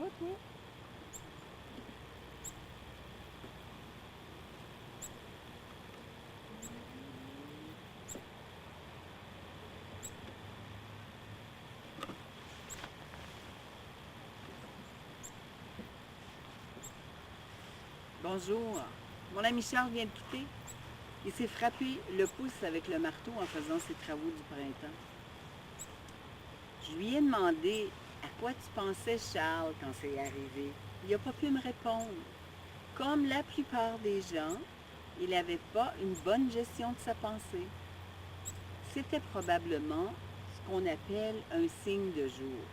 pas, toi? Bonjour. Mon ami Charles vient de quitter. Il s'est frappé le pouce avec le marteau en faisant ses travaux du printemps. Je lui ai demandé à quoi tu pensais, Charles, quand c'est arrivé. Il n'a pas pu me répondre. Comme la plupart des gens, il n'avait pas une bonne gestion de sa pensée. C'était probablement ce qu'on appelle un signe de jour.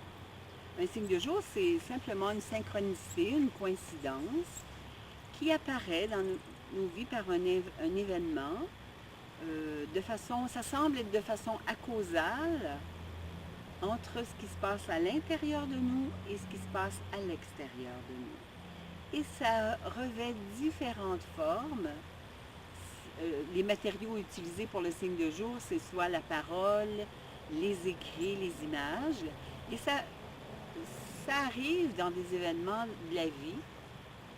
Un signe de jour, c'est simplement une synchronicité, une coïncidence qui apparaît dans nos vies par un événement ça semble être de façon acausale entre ce qui se passe à l'intérieur de nous et ce qui se passe à l'extérieur de nous. Et ça revêt différentes formes. Les matériaux utilisés pour le signe de jour, c'est soit la parole, les écrits, les images. Et ça arrive dans des événements de la vie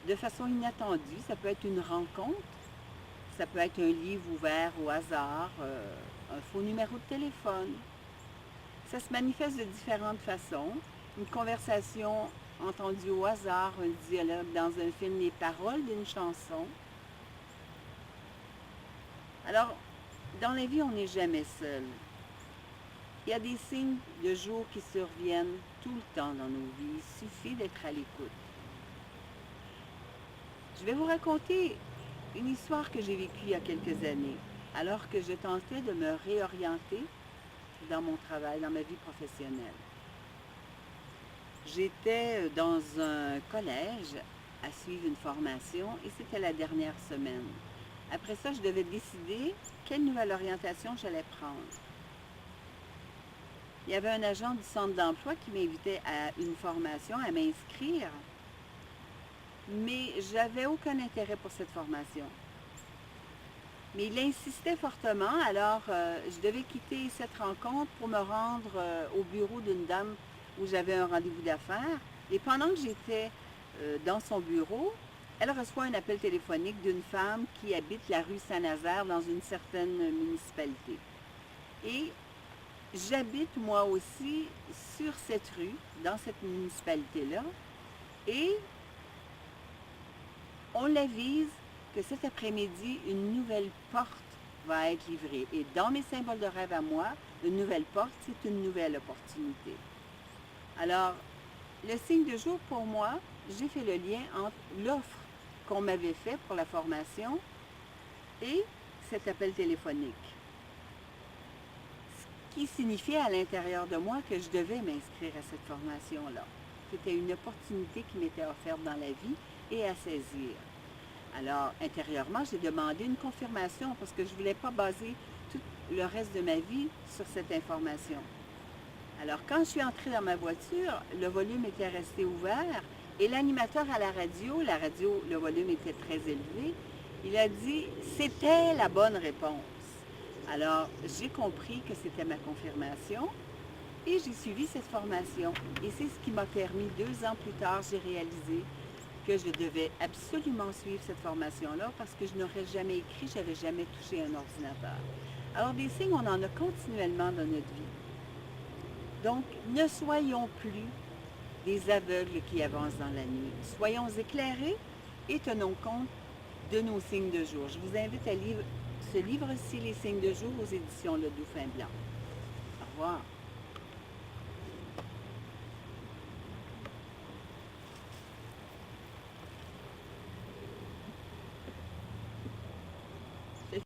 de façon inattendue. Ça peut être une rencontre, ça peut être un livre ouvert au hasard, un faux numéro de téléphone. Ça se manifeste de différentes façons. Une conversation entendue au hasard, un dialogue dans un film, les paroles d'une chanson. Alors, dans la vie, on n'est jamais seul. Il y a des signes de jour qui surviennent tout le temps dans nos vies. Il suffit d'être à l'écoute. Je vais vous raconter une histoire que j'ai vécue il y a quelques années, alors que je tentais de me réorienter dans mon travail, dans ma vie professionnelle. J'étais dans un collège à suivre une formation et c'était la dernière semaine. Après ça, je devais décider quelle nouvelle orientation j'allais prendre. Il y avait un agent du centre d'emploi qui m'invitait à une formation, à m'inscrire, mais j'avais aucun intérêt pour cette formation. Mais il insistait fortement, alors je devais quitter cette rencontre pour me rendre au bureau d'une dame où j'avais un rendez-vous d'affaires. Et pendant que j'étais dans son bureau, elle reçoit un appel téléphonique d'une femme qui habite la rue Saint-Nazaire dans une certaine municipalité. Et j'habite moi aussi sur cette rue, dans cette municipalité-là, et on l'avise que cet après-midi, une nouvelle porte va être livrée. Et dans mes symboles de rêve à moi, une nouvelle porte, c'est une nouvelle opportunité. Alors, le signe de jour pour moi, j'ai fait le lien entre l'offre qu'on m'avait faite pour la formation et cet appel téléphonique. Ce qui signifiait à l'intérieur de moi que je devais m'inscrire à cette formation-là. C'était une opportunité qui m'était offerte dans la vie et à saisir. Alors, intérieurement, j'ai demandé une confirmation parce que je ne voulais pas baser tout le reste de ma vie sur cette information. Alors, quand je suis entrée dans ma voiture, le volume était resté ouvert et l'animateur à la radio, le volume était très élevé, il a dit « c'était la bonne réponse ». Alors, j'ai compris que c'était ma confirmation et j'ai suivi cette formation. Et c'est ce qui m'a permis, 2 ans plus tard, j'ai réalisé que je devais absolument suivre cette formation-là parce que je n'aurais jamais écrit, je n'avais jamais touché un ordinateur. Alors, des signes, on en a continuellement dans notre vie. Donc, ne soyons plus des aveugles qui avancent dans la nuit. Soyons éclairés et tenons compte de nos signes de jour. Je vous invite à lire ce livre-ci, Les signes de jour, aux éditions Le Dauphin Blanc. Au revoir.